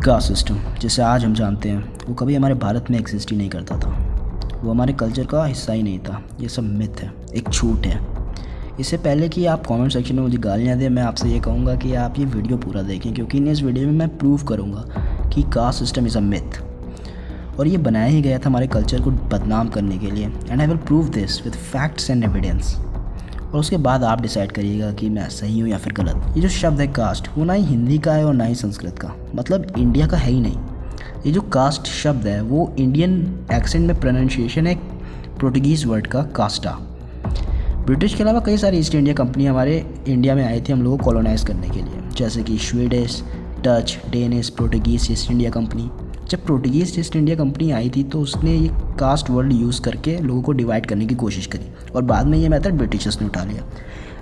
Caste system जिसे आज हम जानते हैं वो कभी हमारे भारत में एग्जिस्ट ही नहीं करता था। वो हमारे कल्चर का हिस्सा ही नहीं था। ये सब मिथ है, एक झूठ है। इससे पहले कि आप कमेंट सेक्शन में मुझे गालियाँ दें, मैं आपसे ये कहूँगा कि आप ये वीडियो पूरा देखें, क्योंकि इस वीडियो में मैं प्रूव करूँगा कि caste system is a myth और ये बनाया ही गया था हमारे कल्चर को बदनाम करने के लिए। And I will prove this with facts and evidence. और उसके बाद आप डिसाइड करिएगा कि मैं सही हूँ या फिर गलत। ये जो शब्द है कास्ट, वो ना ही हिंदी का है और ना ही संस्कृत का, मतलब इंडिया का है ही नहीं। ये जो कास्ट शब्द है वो इंडियन एक्सेंट में प्रोनाउंसिएशन है पोर्टुगीज़ वर्ड का कास्टा। ब्रिटिश के अलावा कई सारी ईस्ट इंडिया कंपनी हमारे इंडिया में आई थी हम लोगों को कॉलोनाइज़ करने के लिए, जैसे कि Swedish, Dutch, Danish, Portuguese east India company. जब पोर्टुगीज़ ईस्ट इंडिया कंपनी आई थी तो उसने ये कास्ट वर्ड यूज़ करके लोगों को डिवाइड करने की कोशिश करी और बाद में ये मेथड ब्रिटिशर्स ने उठा लिया।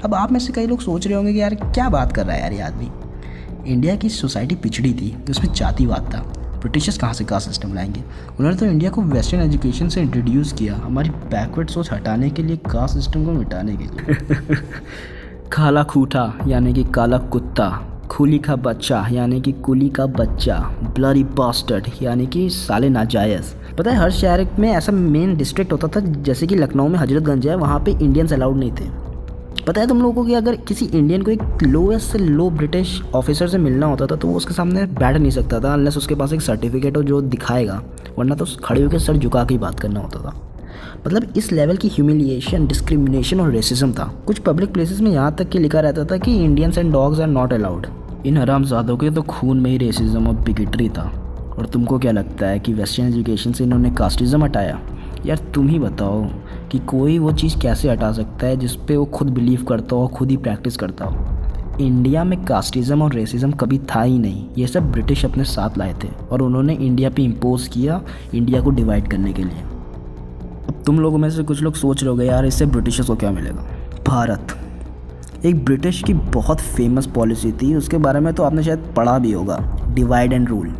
अब आप में से कई लोग सोच रहे होंगे कि यार क्या बात कर रहा है यार ये आदमी। इंडिया की सोसाइटी पिछड़ी थी, उसमें जातिवाद था, ब्रिटिशर्स कहाँ से कास्ट सिस्टम लाएंगे। उन्होंने तो इंडिया को वेस्टर्न एजुकेशन से इंट्रोड्यूस किया हमारी बैकवर्ड सोच हटाने के लिए, कास्ट सिस्टम को मिटाने के लिए। काला खूटा यानी कि काला कुत्ता, खुली का बच्चा यानी कि कुली का बच्चा, ब्लडी बास्टर्ड यानी कि साले नाजायज़। पता है हर शहर में ऐसा मेन डिस्ट्रिक्ट होता था, जैसे कि लखनऊ में हजरतगंज है, वहाँ पे इंडियंस अलाउड नहीं थे। पता है तुम लोगों को कि अगर किसी इंडियन को एक लोएस्ट से लो ब्रिटिश ऑफिसर से मिलना होता था तो वो उसके सामने बैठ नहीं सकता था अनलेस उसके पास एक सर्टिफिकेट हो जो दिखाएगा, वरना तो खड़े होकर सर झुका के ही बात करना होता था। मतलब इस लेवल की ह्यूमिलिएशन, डिस्क्रिमिनेशन और रेसिज्म था। कुछ पब्लिक प्लेसेस में यहाँ तक कि लिखा रहता था कि Indians and dogs are not allowed. इन हरामजादों के तो खून में ही रेसिज्म और बिगेटरी था। और तुमको क्या लगता है कि वेस्टर्न एजुकेशन से इन्होंने कास्टिज़म हटाया? यार तुम ही बताओ कि कोई वो चीज़ कैसे हटा सकता है जिस पे वो खुद बिलीव करता हो, खुद ही प्रैक्टिस करता हो। इंडिया में कास्टिज़म और रेसिज्म कभी था ही नहीं। ये सब ब्रिटिश अपने साथ लाए थे और उन्होंने इंडिया पे इम्पोज किया इंडिया को डिवाइड करने के लिए। अब तुम लोगों में से कुछ लोग सोच रहे होगे यार इससे ब्रिटिशर्स को क्या मिलेगा। भारत एक ब्रिटिश की बहुत फेमस पॉलिसी थी, उसके बारे में तो आपने शायद पढ़ा भी होगा, डिवाइड एंड रूल।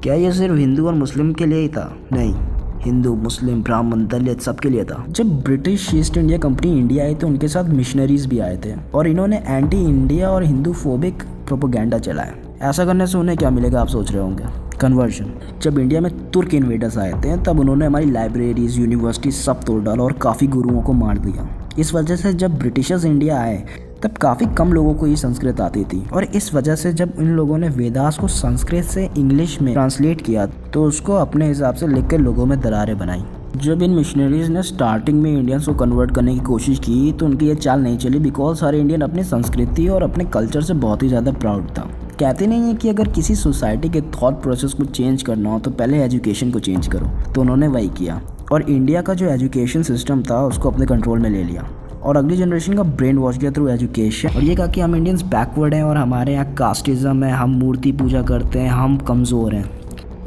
क्या ये सिर्फ हिंदू और मुस्लिम के लिए ही था? नहीं, हिंदू, मुस्लिम, ब्राह्मण, दलित सबके लिए था। जब British east India company India I तो उनके साथ मिशनरीज भी आए थे और इन्होंने एंटी इंडिया और हिंदू फोबिक प्रोपोगेंडा चलाया। ऐसा करने से उन्हें क्या मिलेगा आप सोच रहे होंगे? कन्वर्जन। जब इंडिया में तुर्क इन्वेडर्स आए थे तब उन्होंने हमारी लाइब्रेरीज, यूनिवर्सिटी सब तोड़ डाला और काफ़ी गुरुओं को मार दिया। इस वजह से जब ब्रिटिशर्स इंडिया आए तब काफ़ी कम लोगों को ये संस्कृत आती थी और इस वजह से जब इन लोगों ने वेदास को संस्कृत से इंग्लिश में ट्रांसलेट किया तो उसको अपने हिसाब से लिख कर लोगों में दरारें बनाई। जब इन मिशनरीज ने स्टार्टिंग में इंडियंस को कन्वर्ट करने की कोशिश की तो उनकी ये चाल नहीं चली, बिकॉज हर इंडियन अपनी संस्कृति और अपने कल्चर से बहुत ही ज़्यादा प्राउड था। कहते नहीं है कि अगर किसी सोसाइटी के थॉट प्रोसेस को चेंज करना हो तो पहले एजुकेशन को चेंज करो, तो उन्होंने वही किया और इंडिया का जो एजुकेशन सिस्टम था उसको अपने कंट्रोल में ले लिया और अगली जनरेशन का ब्रेन वॉश किया थ्रू एजुकेशन। और ये कहा कि हम इंडियंस बैकवर्ड हैं और हमारे यहाँ कास्टिज़म है, हम मूर्ति पूजा करते हैं, हम कमज़ोर हैं।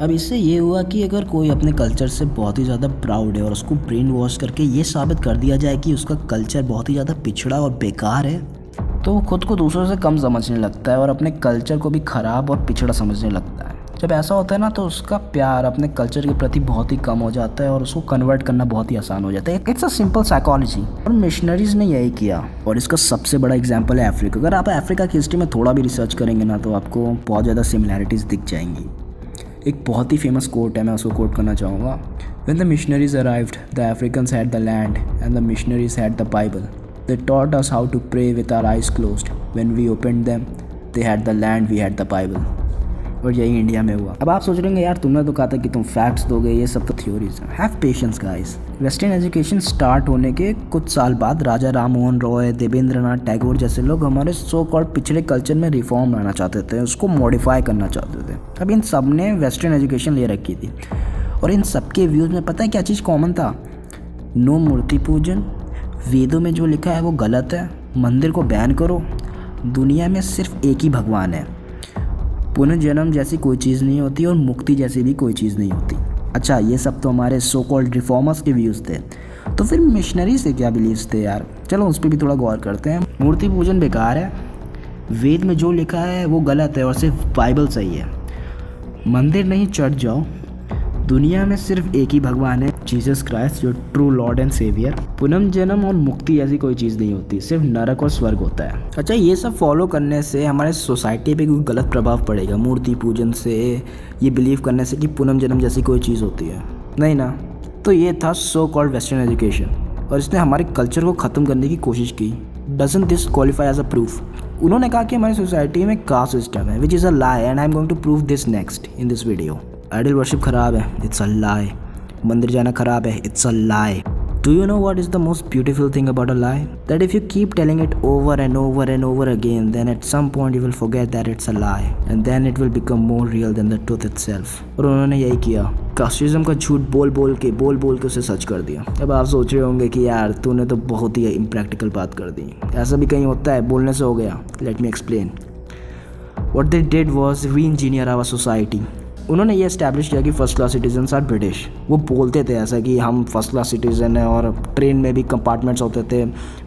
अब इससे ये हुआ कि अगर कोई अपने कल्चर से बहुत ही ज़्यादा प्राउड है और उसको ब्रेन वॉश करके ये साबित कर दिया जाए कि उसका कल्चर बहुत ही ज़्यादा पिछड़ा और बेकार है, तो वो खुद को दूसरों से कम समझने लगता है और अपने कल्चर को भी ख़राब और पिछड़ा समझने लगता है। जब ऐसा होता है ना तो उसका प्यार अपने कल्चर के प्रति बहुत ही कम हो जाता है और उसको कन्वर्ट करना बहुत ही आसान हो जाता है। इट्स अ सिंपल साइकोलॉजी और मिशनरीज ने यही किया और इसका सबसे बड़ा एग्जांपल है अफ्रीका। अगर आप अफ्रीका की हिस्ट्री में थोड़ा भी रिसर्च करेंगे ना तो आपको बहुत ज़्यादा सिमिलैरिटीज़ दिख जाएंगी। एक बहुत ही फेमस कोट है, मैं उसको कोट करना चाहूँगा। When the missionaries arrived the Africans had the land and the missionaries had the Bible. They taught us how to pray with our eyes closed. When we opened them they had the land, we had the Bible. और यही India में हुआ। अब आप सोच रहे हैं यार तुमने तो कहा था कि तुम फैक्ट्स दोगे, ये सब तो थ्योरीज हैं। Have patience guys. Western education start होने के कुछ साल बाद राजा राम मोहन रॉय, देवेंद्रनाथ टैगोर जैसे लोग हमारे सो कॉल्ड पिछड़े कल्चर में रिफॉर्म लाना चाहते थे, उसको मॉडिफाई करना चाहते थे। अब इन सब ने वेस्टर्न एजुकेशन ले रखी थी और इन सबके व्यूज़ में पता है क्या चीज़ कॉमन था? नो मूर्ति पूजन, वेदों में जो लिखा है वो गलत है, मंदिर को बैन करो, दुनिया में सिर्फ एक ही भगवान है, पुनर्जन्म जैसी कोई चीज़ नहीं होती और मुक्ति जैसी भी कोई चीज़ नहीं होती। अच्छा, ये सब तो हमारे सो कॉल्ड रिफॉर्मर्स के व्यूज़ थे, तो फिर मिशनरी से क्या बिलीव्स थे यार? चलो उस पर भी थोड़ा गौर करते हैं। मूर्ति पूजन बेकार है, वेद में जो लिखा है वो गलत है और सिर्फ बाइबल सही है, मंदिर नहीं चढ़ जाओ, दुनिया में सिर्फ एक ही भगवान है। जीसस क्राइस्ट जो ट्रू लॉर्ड एंड सेवियर। पुनर्जन्म और मुक्ति ऐसी कोई चीज़ नहीं होती, सिर्फ नरक और स्वर्ग होता है। अच्छा, ये सब फॉलो करने से हमारे सोसाइटी पे कोई गलत प्रभाव पड़ेगा? मूर्ति पूजन से, ये बिलीव करने से कि पुनर्जन्म जैसी कोई चीज़ होती है? नहीं ना। तो ये था सो कॉल्ड वेस्टर्न एजुकेशन और इसने हमारे कल्चर को ख़त्म करने की कोशिश की। Doesn't this qualify as a proof? उन्होंने कहा कि हमारी सोसाइटी में कास्ट सिस्टम है, which is a lie and I am going to prove this next in this video. Idol worship खराब है, इट्स अ लाई। मंदिर जाना खराब है, it's a lie. Do you know what is the most beautiful thing about a lie? That if you keep telling it over and over and over again, then at some point you will forget that it's a lie, and then it will become more real than the truth itself. और उन्होंने यही किया, casteism का झूठ बोल बोल के उसे सच कर दिया। अब आप सोच रहे होंगे कि यार तूने तो बहुत ही इम्प्रैक्टिकल बात कर दी, ऐसा भी कहीं होता है, बोलने से हो गया? Let me explain. What they did was re-engineer our society. उन्होंने ये इस्टेब्लिश किया कि first class citizens are British. वो बोलते थे ऐसा कि हम फर्स्ट क्लास सिटीज़न हैं, और ट्रेन में भी कंपार्टमेंट्स होते थे,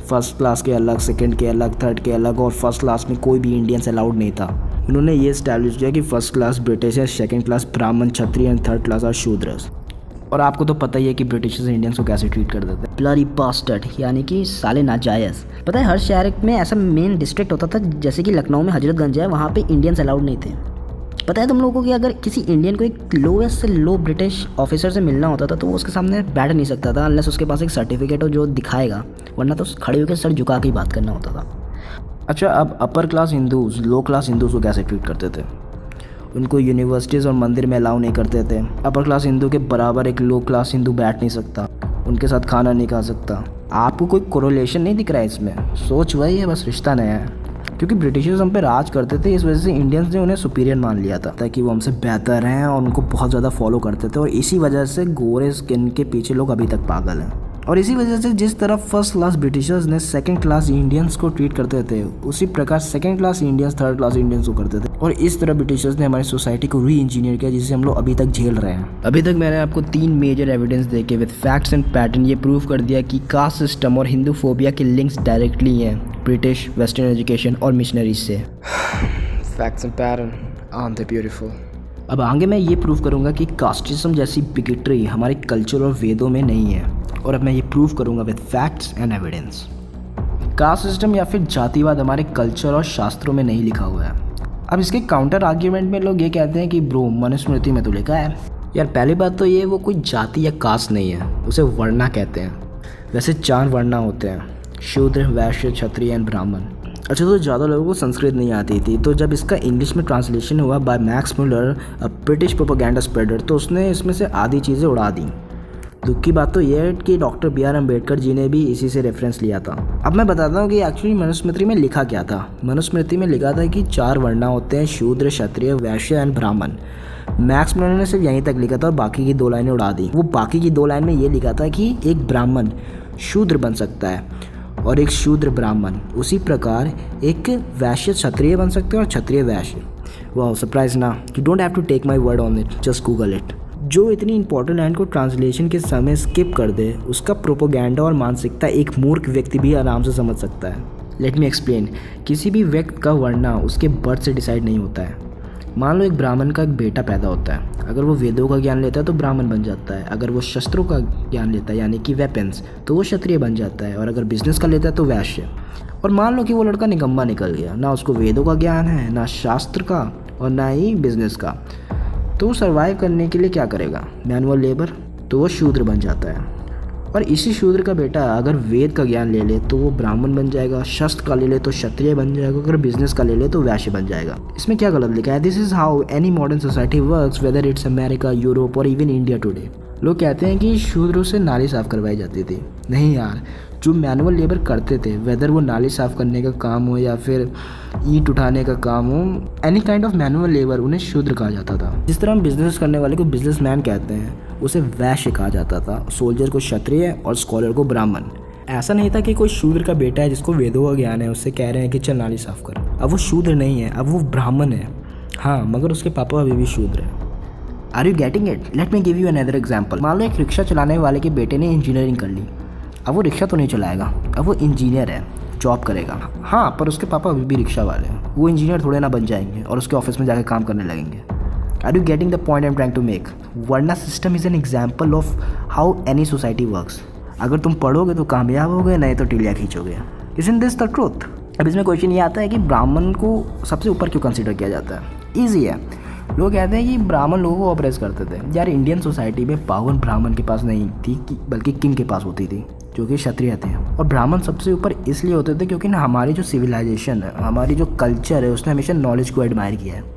फर्स्ट क्लास के अलग, सेकंड के अलग, थर्ड के अलग, और फर्स्ट क्लास में कोई भी इंडियंस अलाउड नहीं था। उन्होंने ये इस्टेब्लिश किया कि फ़र्स्ट क्लास ब्रिटिश है, second class Brahmin Kshatriya and third class are Shudras. और आपको तो पता ही है कि ब्रिटिशर्स इंडियंस को कैसे ट्रीट करते थे, ब्लडी बास्टर्ड, यानी कि साले नाजायज़। पता है हर शहर में ऐसा मेन डिस्ट्रिक्ट होता था, जैसे कि लखनऊ में हजरतगंज है, वहाँ पे इंडियंस अलाउड नहीं थे। पता है तुम लोगों को कि अगर किसी इंडियन को एक लोएस्ट से लो ब्रिटिश ऑफिसर से मिलना होता था तो वो उसके सामने बैठ नहीं सकता था अनलेस उसके पास एक सर्टिफिकेट हो जो दिखाएगा, वरना तो खड़े होकर सर झुका के ही बात करना होता था। अच्छा, अब अपर क्लास हिंदूज़ लो क्लास हिंदूज़ को कैसे ट्रीट करते थे? उनको यूनिवर्सिटीज़ और मंदिर में अलाउ नहीं करते थे। अपर क्लास हिंदू के बराबर एक लो क्लास हिंदू बैठ नहीं सकता, उनके साथ खाना नहीं खा सकता। आपको कोई कोरिलेशन नहीं दिख रहा है इसमें? सोच वही है, बस रिश्ता नया है। क्योंकि ब्रिटिशर्स हम पे राज करते थे, इस वजह से इंडियंस ने उन्हें सुपीरियर मान लिया था ताकि वो हमसे बेहतर हैं, और उनको बहुत ज़्यादा फॉलो करते थे। और इसी वजह से गोरे स्किन के पीछे लोग अभी तक पागल हैं। और इसी वजह से जिस तरह फर्स्ट क्लास ब्रिटिशर्स ने सेकंड क्लास इंडियंस को ट्रीट करते थे, उसी प्रकार second class Indians third class Indians को करते थे। और इस तरह ब्रिटिशर्स ने हमारी सोसाइटी को री इंजीनियर किया, जिसे हम लोग अभी तक झेल रहे हैं। अभी तक मैंने आपको 3 मेजर एविडेंस देके विद फैक्ट्स एंड पैटर्न ये प्रूव कर दिया कि कास्ट सिस्टम और हिंदू फोबिया के लिंक्स डायरेक्टली हैं ब्रिटिश, वेस्टर्न एजुकेशन और मिशनरीज से। Facts and pattern, are they beautiful? अब आगे मैं ये प्रूव करूँगा कि कास्टिज्म जैसी बिगेटरी हमारे कल्चर और वेदों में नहीं है, और अब मैं ये प्रूव करूँगा with facts and evidence. Caste system या फिर जातिवाद हमारे कल्चर और शास्त्रों में नहीं लिखा हुआ है। अब इसके काउंटर आर्ग्यूमेंट में लोग ये कहते हैं कि ब्रो मनुस्मृति में तो लिखा है। यार पहली बात तो ये वो कोई जाति या कास्ट नहीं है, उसे वर्णा कहते हैं। वैसे 4 वर्णा होते हैं, शूद्र, वैश्य, क्षत्रिय एंड ब्राह्मण। अच्छा, तो ज़्यादा लोगों को संस्कृत नहीं आती थी, तो जब इसका इंग्लिश में ट्रांसलेशन हुआ by Max Muller, a British propaganda spreader, तो उसने इसमें से आधी चीज़ें उड़ा दी। दुख की बात तो यह है कि डॉक्टर B.R. अम्बेडकर जी ने भी इसी से रेफरेंस लिया था। अब मैं बताता हूँ कि एक्चुअली मनुस्मृति में लिखा क्या था। मनुस्मृति में लिखा था कि 4 वर्णा होते हैं, शूद्र, क्षत्रिय, वैश्य एंड ब्राह्मण। मैक्स मुलर ने सिर्फ यहीं तक लिखा था और बाकी की 2 लाइनें उड़ा दी। वो बाकी की 2 लाइन में ये लिखा था कि एक ब्राह्मण शूद्र बन सकता है और एक शूद्र ब्राह्मण, उसी प्रकार एक वैश्य क्षत्रिय बन सकते हैं और क्षत्रिय वैश्य। वाह, सरप्राइज ना? You don't have to take my word on it, just Google it. जो इतनी इंपॉर्टेंट लाइन को ट्रांसलेशन के समय स्किप कर दे, उसका प्रोपोगेंडा और मानसिकता एक मूर्ख व्यक्ति भी आराम से समझ सकता है। Let me explain. किसी भी व्यक्ति का वर्णा उसके बर्थ से डिसाइड नहीं होता है। मान लो एक ब्राह्मण का एक बेटा पैदा होता है, अगर वो वेदों का ज्ञान लेता है तो ब्राह्मण बन जाता है, अगर वो शस्त्रों का ज्ञान लेता है यानी कि वेपन्स, तो वो क्षत्रिय बन जाता है, और अगर बिजनेस का लेता है तो वैश्य। और मान लो कि वो लड़का निकम्मा निकल गया, ना उसको वेदों का ज्ञान है, ना शास्त्र का, और ना ही बिजनेस का, तो वो सर्वाइव करने के लिए क्या करेगा? मैनुअल लेबर, तो वो शूद्र बन जाता है। और इसी शूद्र का बेटा अगर वेद का ज्ञान ले ले तो वो ब्राह्मण बन जाएगा, शस्त्र का ले ले तो क्षत्रिय बन जाएगा, अगर बिजनेस का ले ले तो वैश्य बन जाएगा। इसमें क्या गलत लिखा है? This is how any modern society works, whether it's America, Europe और इवन इंडिया टुडे। लोग कहते हैं कि शूद्रों से नाली साफ करवाई जाती थी। नहीं यार, जो मैनुअल लेबर करते थे, वेदर वो नाली साफ करने का काम हो या फिर ईंट उठाने का काम हो, any kind of manual labour, उन्हें शूद्र कहा जाता था। जिस तरह हम बिजनेस करने वाले को बिजनेसमैन कहते हैं, उसे वैश्य कहा जाता था, सोल्जर को क्षत्रिय और स्कॉलर को ब्राह्मण। ऐसा नहीं था कि कोई शूद्र का बेटा है जिसको वेदों का ज्ञान है, उससे कह रहे हैं कि चल नाली साफ कर। अब वो शूद्र नहीं है, अब वो ब्राह्मण है। हाँ, मगर उसके पापा अभी भी शूद्र है। Are you getting it? Let me give you another example. मान लो एक रिक्शा चलाने वाले के बेटे ने इंजीनियरिंग कर ली। अब वो रिक्शा तो नहीं चलाएगा, अब वो इंजीनियर है, जॉब करेगा। हाँ, पर उसके पापा अभी भी रिक्शा वाले हैं, वो इंजीनियर थोड़े ना बन जाएंगे और उसके ऑफिस में जाकर काम करने लगेंगे। Are you getting the point I am trying to make? Varna system is an example of how any society works. अगर तुम पढ़ोगे तो कामयाब होगे, नहीं तो टिलिया खींचोगे। Isn't this the truth? अब इसमें क्वेश्चन ये आता है कि ब्राह्मण को सबसे ऊपर क्यों कंसिडर किया जाता है? ईजी है। लोग कहते हैं कि ब्राह्मण लोगों को ऑप्रेस करते थे। यार इंडियन सोसाइटी में पावर ब्राह्मण के पास नहीं थी बल्कि किंग के पास होती थी, जो कि क्षत्रिय थे। और ब्राह्मण सबसे ऊपर इसलिए होते थे क्योंकि ना हमारी जो सिविलाइजेशन है, हमारी जो कल्चर है, उसने हमेशा नॉलेज को एडमायर किया है।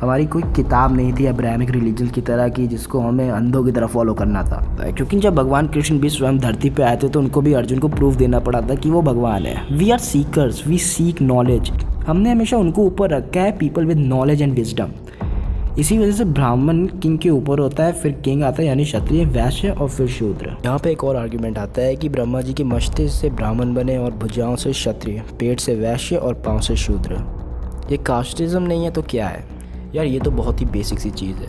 हमारी कोई किताब नहीं थी अब्राहमिक रिलीजन की तरह की जिसको हमें अंधों की तरह फॉलो करना था। क्योंकि जब भगवान कृष्ण भी स्वयं धरती पे आए थे तो उनको भी अर्जुन को प्रूफ देना पड़ा था कि वो भगवान है। We are seekers, we seek knowledge. हमने हमेशा उनको ऊपर रखा है, people with knowledge and wisdom. इसी वजह से ब्राह्मण किंग के ऊपर होता है, फिर किंग आता है यानी क्षत्रिय, वैश्य और फिर शूद्र। यहाँ पे एक और आर्ग्यूमेंट आता है कि ब्रह्मा जी के मस्तिष्क से ब्राह्मण बने और भुजाओं से क्षत्रिय, पेट से वैश्य और पाँव से शूद्र। ये कास्टिज्म नहीं है तो क्या है? यार ये तो बहुत ही बेसिक सी चीज़ है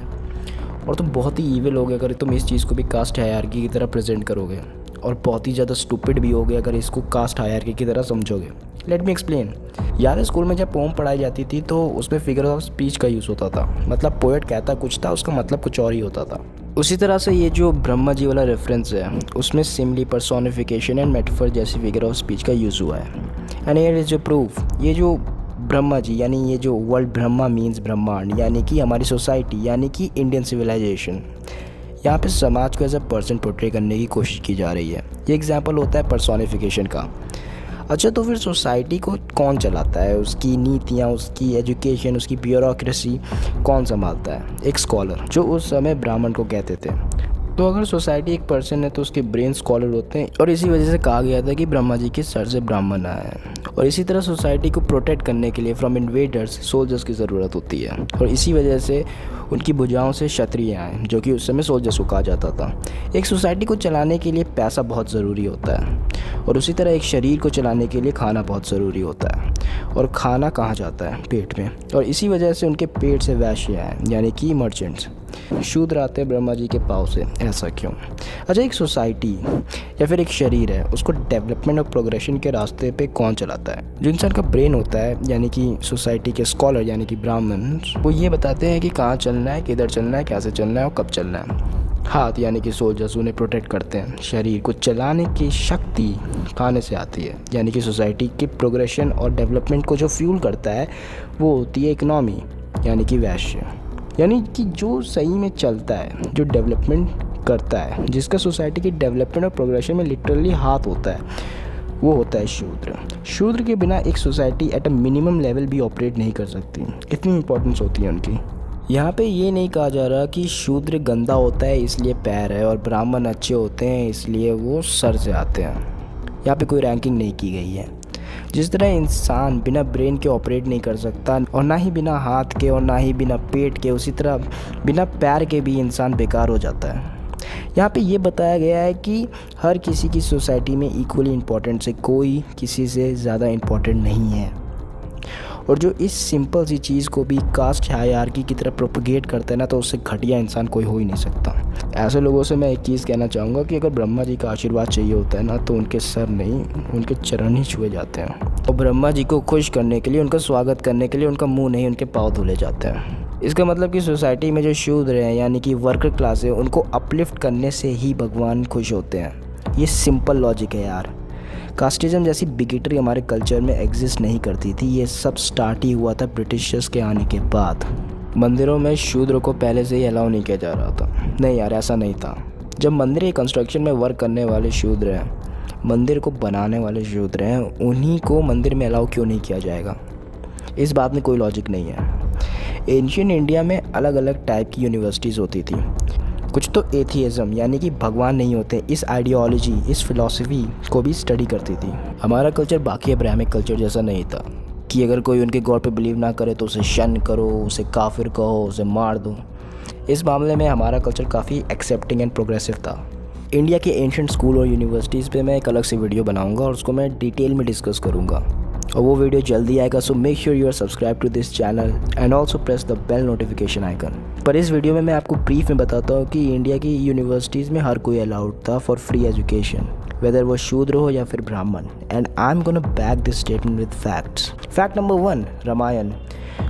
और तुम बहुत ही ईविल होगे अगर तुम इस चीज़ को भी कास्ट हायरार्की की तरह प्रेजेंट करोगे, और बहुत ही ज़्यादा स्टूपिड भी होगे अगर इसको कास्ट हायरार्की की तरह समझोगे। Let me explain. यार स्कूल में जब पोम पढ़ाई जाती थी तो उसमें फिगर ऑफ स्पीच का यूज़ होता था, मतलब पोएट कहता कुछ था, उसका मतलब कुछ और ही होता था। उसी तरह से ये जो ब्रह्मा जी वाला रेफरेंस है उसमें सिमली, पर्सोनिफिकेशन एंड मेटाफर जैसी फिगर ऑफ स्पीच का यूज़ हुआ है। एंड हियर इज जो प्रूफ, ये जो ब्रह्मा जी यानी ये जो वर्ल्ड ब्रह्मा मीन्स ब्रह्मांड, यानी कि हमारी सोसाइटी यानी कि इंडियन सिविलाइजेशन, यहाँ पे समाज को एज अ पर्सन पोर्ट्रे करने की कोशिश की जा रही है। ये एग्जांपल होता है पर्सोनिफिकेशन का। अच्छा तो फिर सोसाइटी को कौन चलाता है? उसकी नीतियाँ, उसकी एजुकेशन, उसकी ब्यूरोक्रेसी कौन संभालता है? एक स्कॉलर, जो उस समय ब्राह्मण को कहते थे। तो अगर सोसाइटी एक पर्सन है तो उसके ब्रेन स्कॉलर होते हैं, और इसी वजह से कहा गया था कि ब्रह्मा जी के सर से ब्राह्मण आए हैं। और इसी तरह सोसाइटी को प्रोटेक्ट करने के लिए फ्रॉम इन्वेडर्स सोल्जर्स की ज़रूरत होती है, और इसी वजह से उनकी भुजाओं से क्षत्रिय आए, जो कि उस समय सोल्जर्स को कहा जाता था। एक सोसाइटी को चलाने के लिए पैसा बहुत ज़रूरी होता है, और उसी तरह एक शरीर को चलाने के लिए खाना बहुत ज़रूरी होता है, और खाना कहाँ जाता है? पेट में। और इसी वजह से उनके पेट से वैश्य आए यानी कि मर्चेंट्स। शूद्र आते हैं ब्रह्मा जी के पाँव से। ऐसा क्यों? अच्छा एक सोसाइटी या फिर एक शरीर है, उसको डेवलपमेंट और प्रोग्रेशन के रास्ते पे कौन चलाता है? जो इंसान का ब्रेन होता है यानी कि सोसाइटी के स्कॉलर यानी कि ब्राह्मण, वो ये बताते हैं कि कहाँ चलना है, किधर चलना है, कैसे चलना है और कब चलना है। हाथ यानी कि सोल्जर्स उन्हें प्रोटेक्ट करते हैं। शरीर को चलाने की शक्ति खाने से आती है, यानी कि सोसाइटी के प्रोग्रेशन और डेवलपमेंट को जो फ्यूल करता है वो होती है इकोनॉमी यानी कि वैश्य, यानी कि जो सही में चलता है, जो डेवलपमेंट करता है, जिसका सोसाइटी की डेवलपमेंट और प्रोग्रेशन में लिटरली हाथ होता है, वो होता है शूद्र। शूद्र के बिना एक society at a minimum level भी ऑपरेट नहीं कर सकती, इतनी इंपॉर्टेंस होती है उनकी। यहाँ पे ये नहीं कहा जा रहा कि शूद्र गंदा होता है इसलिए पैर है और ब्राह्मण अच्छे होते हैं इसलिए वो सर से आते हैं। यहाँ पे कोई रैंकिंग नहीं की गई है। जिस तरह इंसान बिना ब्रेन के ऑपरेट नहीं कर सकता, और ना ही बिना हाथ के और ना ही बिना पेट के, उसी तरह बिना पैर के भी इंसान बेकार हो जाता है। यहाँ पे ये बताया गया है कि हर किसी की सोसाइटी में इक्वली इम्पोर्टेंट है, कोई किसी से ज़्यादा इम्पोर्टेंट नहीं है। और जो इस सिंपल सी चीज़ को भी कास्ट हायरार्की की तरह प्रोपगेट करता है ना, तो उससे घटिया इंसान कोई हो ही नहीं सकता। ऐसे लोगों से मैं एक चीज़ कहना चाहूँगा कि अगर ब्रह्मा जी का आशीर्वाद चाहिए होता है ना, तो उनके सर नहीं, उनके चरण ही छुए जाते हैं। और ब्रह्मा जी को खुश करने के लिए, उनका स्वागत करने के लिए उनका मुँह नहीं, उनके पाँव धुले जाते हैं। इसका मतलब कि सोसाइटी में जो शूद्र हैं यानी कि वर्कर क्लास है, उनको अपलिफ्ट करने से ही भगवान खुश होते हैं। ये सिंपल लॉजिक है यार। कास्टिज्म जैसी बिगेटरी हमारे कल्चर में एग्जिस्ट नहीं करती थी। ये सब स्टार्ट ही हुआ था ब्रिटिशर्स के आने के बाद। मंदिरों में शूद्र को पहले से ही अलाउ नहीं किया जा रहा था। नहीं यार, ऐसा नहीं था। जब मंदिर के कंस्ट्रक्शन में वर्क करने वाले शूद्र हैं, मंदिर को बनाने वाले शूद्र हैं, उन्हीं को मंदिर में अलाउ क्यों नहीं किया जाएगा? इस बात में कोई लॉजिक नहीं है। एंशियंट इंडिया में अलग अलग टाइप की यूनिवर्सिटीज़ होती थी। कुछ तो एथियज़म यानी कि भगवान नहीं होते, इस आइडियोलॉजी, इस फिलॉसफी को भी स्टडी करती थी। हमारा कल्चर बाकी अब्राहमिक कल्चर जैसा नहीं था कि अगर कोई उनके गॉड पे बिलीव ना करे तो उसे शन करो, उसे काफिर कहो, उसे मार दो। इस मामले में हमारा कल्चर काफ़ी एक्सेप्टिंग एंड प्रोग्रेसिव था। इंडिया के एंशिएंट स्कूल और यूनिवर्सिटीज़ पे मैं एक अलग से वीडियो बनाऊंगा और उसको मैं डिटेल में डिस्कस करूंगा, और वो वीडियो जल्दी आएगा। So make sure you are subscribe to this channel and also press the bell notification icon. पर इस वीडियो में मैं आपको ब्रीफ में बताता हूँ कि इंडिया की यूनिवर्सिटीज़ में हर कोई अलाउड था फॉर फ्री एजुकेशन, वेदर वो शूद्र हो या फिर Brahmin. And I am gonna back this statement with facts. Fact number 1, Ramayana.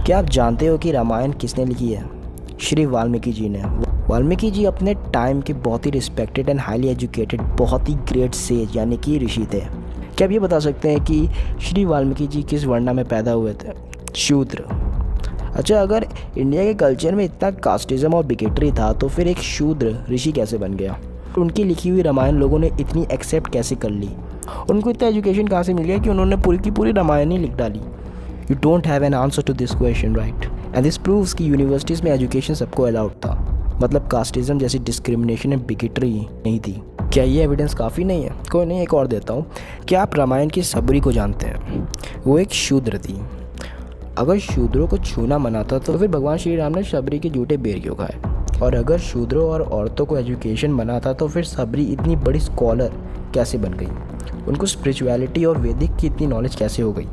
क्या आप जानते हो कि रामायण किसने लिखी है? श्री वाल्मीकि जी ने। वाल्मीकि जी अपने टाइम के बहुत ही रिस्पेक्टेड एंड हाईली एजुकेटेड, बहुत ही ग्रेट सेज यानी कि ऋषि थे। क्या आप ये बता सकते हैं कि श्री वाल्मीकि जी किस वर्ण में पैदा हुए थे? शूद्र। अच्छा, अगर इंडिया के कल्चर में इतना कास्टिज्म और बिगेटरी था तो फिर एक शूद्र ऋषि कैसे बन गया? उनकी लिखी हुई रामायण लोगों ने इतनी एक्सेप्ट कैसे कर ली? उनको इतना एजुकेशन कहाँ से मिल गया कि उन्होंने पूरी की पूरी रामायण ही लिख डाली? You don't have an answer to this question, right? And this proves कि यूनिवर्सिटीज़ में एजुकेशन सबको अलाउड था, मतलब कास्टिज्म जैसी डिस्क्रिमिनेशन एंड बिगेटरी नहीं थी। क्या ये एविडेंस काफ़ी नहीं है? कोई नहीं, एक और देता हूँ। क्या आप रामायण की सबरी को जानते हैं? वो एक शूद्र थी। अगर शूद्रों को छूना मना था तो फिर भगवान श्री राम ने सबरी के जूठे बेर क्यों खाए? और अगर शूद्रों और औरतों को एजुकेशन मना था तो फिर सबरी इतनी बड़ी स्कॉलर कैसे बन गई? उनको स्पिरिचुअलिटी और वैदिक की इतनी नॉलेज कैसे हो गई?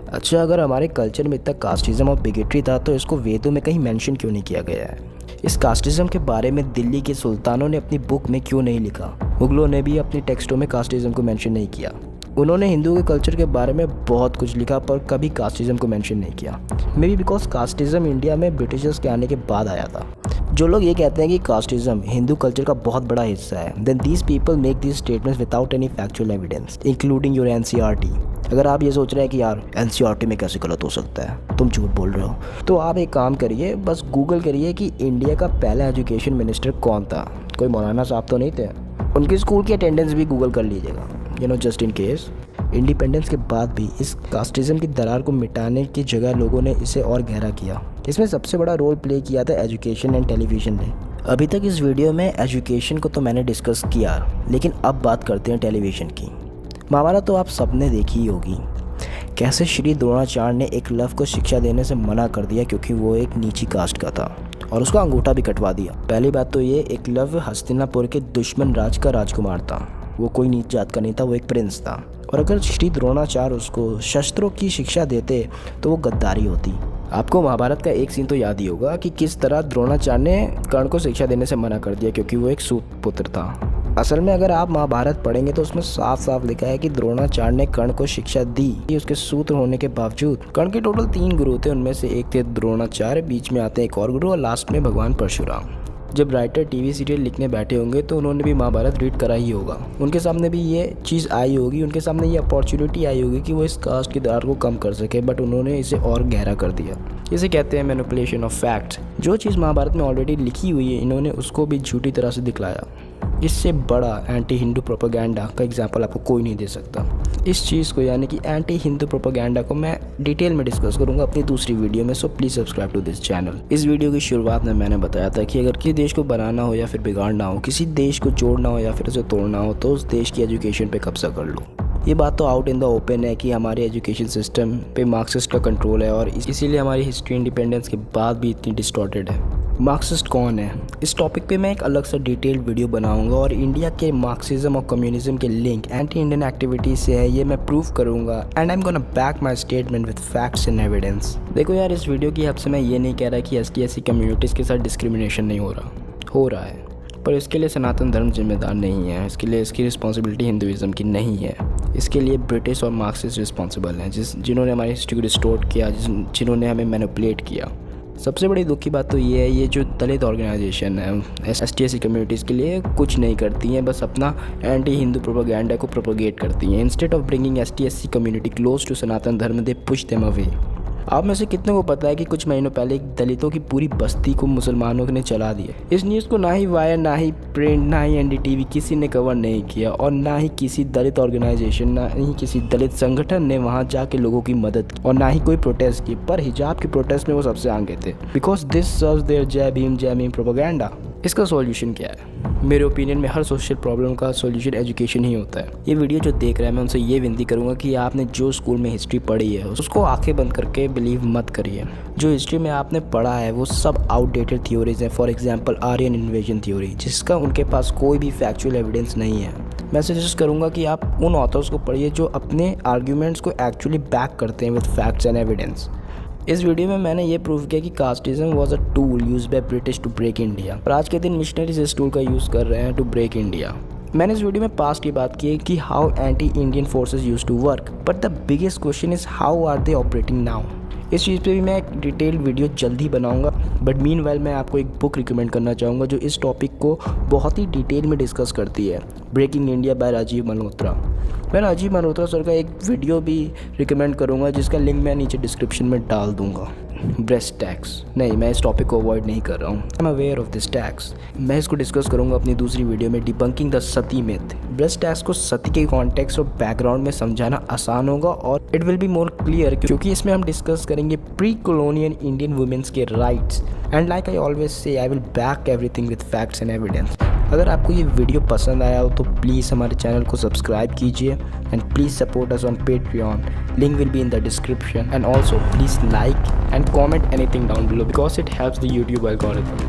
अच्छा, अगर हमारे कल्चर में इतना कास्टिज्म और बिगेटरी था तो इसको वेदों में कहीं मेंशन क्यों नहीं किया गया है? इस कास्टिज्म के बारे में दिल्ली के सुल्तानों ने अपनी बुक में क्यों नहीं लिखा? मुगलों ने भी अपनी टेक्स्टों में कास्टिज्म को मेंशन नहीं किया। उन्होंने हिंदुओं के कल्चर के बारे में बहुत कुछ लिखा पर कभी कास्टिज्म को मेंशन नहीं किया। May be because casteism India में ब्रिटिशर्स के आने के बाद आया था। जो लोग ये कहते हैं कि कास्टिज्म हिंदू कल्चर का बहुत बड़ा हिस्सा है, then these people make these statements without any factual evidence including your NCERT. अगर आप ये सोच रहे हैं कि यार एनसीईआरटी में कैसे गलत हो सकता है, तुम झूठ बोल रहे हो, तो आप एक काम करिए, बस गूगल करिए कि इंडिया का पहला एजुकेशन मिनिस्टर कौन था। कोई मौलाना साहब तो नहीं थे? उनके स्कूल की अटेंडेंस भी गूगल कर लीजिएगा, जस्ट इन केस। इंडिपेंडेंस के बाद भी इस कास्टिज्म की दरार को मिटाने की जगह लोगों ने इसे और गहरा किया। इसमें सबसे बड़ा रोल प्ले किया था एजुकेशन एंड टेलीविज़न ने। अभी तक इस वीडियो में एजुकेशन को तो मैंने डिस्कस किया, लेकिन अब बात करते हैं टेलीविज़न की। महाभारत तो आप सबने देखी ही होगी। कैसे श्री द्रोणाचार्य ने एकलव्य को शिक्षा देने से मना कर दिया क्योंकि वो एक नीची कास्ट का था, और उसका अंगूठा भी कटवा दिया। पहली बात तो ये, एकलव्य हस्तिनापुर के दुश्मन राज का राजकुमार था, वो कोई नीच जात का नहीं था, वो एक प्रिंस था। और अगर श्री द्रोणाचार्य उसको शस्त्रों की शिक्षा देते तो वो गद्दारी होती। आपको महाभारत का एक सीन तो याद ही होगा कि किस तरह द्रोणाचार्य ने कर्ण को शिक्षा देने से मना कर दिया क्योंकि वो एक सूत पुत्र था। असल में अगर आप महाभारत पढ़ेंगे तो उसमें साफ साफ लिखा है कि द्रोणाचार्य ने कर्ण को शिक्षा दी उसके सूत्र होने के बावजूद। कर्ण के टोटल 3 गुरु थे, उनमें से एक थे द्रोणाचार्य, बीच में आते हैं एक और गुरु, और लास्ट में भगवान परशुराम। जब राइटर टीवी सीरियल लिखने बैठे होंगे तो उन्होंने भी महाभारत रीड करा ही होगा। उनके सामने भी ये चीज़ आई होगी, उनके सामने ये अपॉर्चुनिटी आई होगी कि वो इस कास्ट की दरार को कम कर सके, बट उन्होंने इसे और गहरा कर दिया। इसे कहते हैं मैनिपुलेशन ऑफ फैक्ट्स। जो चीज़ महाभारत में ऑलरेडी लिखी हुई है, इन्होंने उसको भी झूठी तरह से दिखलाया। इससे बड़ा एंटी हिंदू प्रोपेगेंडा का एग्जाम्पल आपको कोई नहीं दे सकता। इस चीज़ को यानी कि एंटी हिंदू प्रोपेगेंडा को मैं डिटेल में डिस्कस करूंगा अपनी दूसरी वीडियो में, so please subscribe to this channel. इस वीडियो की शुरुआत में मैंने बताया था कि अगर किसी देश को बनाना हो या फिर बिगाड़ना हो, किसी देश को जोड़ना हो या फिर उसे तोड़ना हो, तो उस देश की एजुकेशन पे कब्जा कर लो। ये बात तो आउट इन द ओपन है कि हमारे एजुकेशन सिस्टम पे मार्क्सिस्ट का कंट्रोल है और इसीलिए हमारी हिस्ट्री इंडिपेंडेंस के बाद भी इतनी डिस्टॉर्टेड है। मार्क्सिस्ट कौन है, इस टॉपिक पे मैं एक अलग सा डिटेल्ड वीडियो बनाऊंगा, और इंडिया के मार्क्सिज्म और कम्युनिज्म के लिंक एंटी इंडियन एक्टिविटीज से है, ये मैं प्रूव करूंगा, and I am gonna back my statement with facts and evidence. देखो यार, इस वीडियो की हद से मैं ये नहीं कह रहा कि एसटी कम्युनिटीज़ के साथ डिस्क्रिमिनेशन नहीं हो रहा है, पर इसके लिए सनातन धर्म जिम्मेदार नहीं है, इसके लिए इसकी रिस्पॉन्सिबिलिटी हिंदुइज्म की नहीं है। इसके लिए ब्रिटिश और मार्क्सिस्ट रिस्पॉन्सिबल हैं, जिन्होंने हमारी हिस्ट्री को डिस्टोर्ट किया, जिन्होंने हमें मैनिपुलेट किया। सबसे बड़ी दुख की बात तो ये है, ये जो दलित ऑर्गेनाइजेशन है एसटी कम्युनिटीज़ के लिए कुछ नहीं करती हैं, बस अपना एंटी हिंदू प्रोपेगेंडा को प्रोपोगेट करती हैं। Instead of bringing ST community close to Sanatan Dharma, they push them away. आप में से कितने को पता है कि कुछ महीनों पहले एक दलितों की पूरी बस्ती को मुसलमानों ने चला दिया। इस न्यूज़ को ना ही वायर, ना ही प्रिंट, ना ही एनडीटीवी किसी ने कवर नहीं किया, और ना ही किसी दलित ऑर्गेनाइजेशन, ना ही किसी दलित संगठन ने वहां जाके लोगों की मदद की, और ना ही कोई प्रोटेस्ट की। पर हिजाब के प्रोटेस्ट में वो सबसे आगे थे, बिकॉज दिस सर्व्स देयर जय भीम प्रोपेगेंडा। इसका सॉल्यूशन क्या है? मेरे ओपिनियन में हर सोशल प्रॉब्लम का सॉल्यूशन एजुकेशन ही होता है। ये वीडियो जो देख रहे हैं, मैं उनसे ये विनती करूंगा कि आपने जो स्कूल में हिस्ट्री पढ़ी है उसको आंखें बंद करके बिलीव मत करिए। जो हिस्ट्री में आपने पढ़ा है वो सब आउटडेटेड थ्योरीज हैं। For example Aryan invasion theory, जिसका उनके पास कोई भी फैक्चुअल एविडेंस नहीं है। मैं सजेस्ट करूंगा कि आप उन ऑथर्स को पढ़िए जो अपने आर्ग्यूमेंट्स को एक्चुअली बैक करते हैं विद फैक्ट्स एंड एविडेंस। इस वीडियो में मैंने ये प्रूव किया कि casteism was a tool used by British to break India, और आज के दिन मिशनरीज इस टूल का यूज़ कर रहे हैं टू ब्रेक इंडिया। मैंने इस वीडियो में पास्ट की बात की है कि how anti Indian forces used to work, but the biggest question is how are they operating now. इस चीज़ पे भी मैं एक डिटेल्ड वीडियो जल्द ही बनाऊंगा। बट मीनवाइल मैं आपको एक बुक रिकमेंड करना चाहूँगा जो इस टॉपिक को बहुत ही डिटेल में डिस्कस करती है, Breaking India by Rajiv Malhotra. मैं राजीव मल्होत्रा सर का एक वीडियो भी रिकमेंड करूँगा जिसका लिंक मैं नीचे डिस्क्रिप्शन में डाल दूँगा। ब्रेस्ट टैक्स, नहीं, मैं इस टॉपिक को अवॉइड नहीं कर रहा हूँ, I am aware of this tax. मैं इसको डिस्कस करूँगा अपनी दूसरी वीडियो में, debunking the sati myth. Breast tax को सती के कॉन्टेक्स्ट और बैकग्राउंड में समझाना आसान होगा और it will be more clear, क्योंकि इसमें हम डिस्कस करेंगे प्री कॉलोनियल इंडियन वुमेन्स के rights. And like I always say, I will back everything with facts and evidence. अगर आपको ये वीडियो पसंद आया हो तो प्लीज़ हमारे चैनल को सब्सक्राइब कीजिए and please support us on Patreon. Link will be in the description, and also please like and comment anything down below because it helps the YouTube algorithm.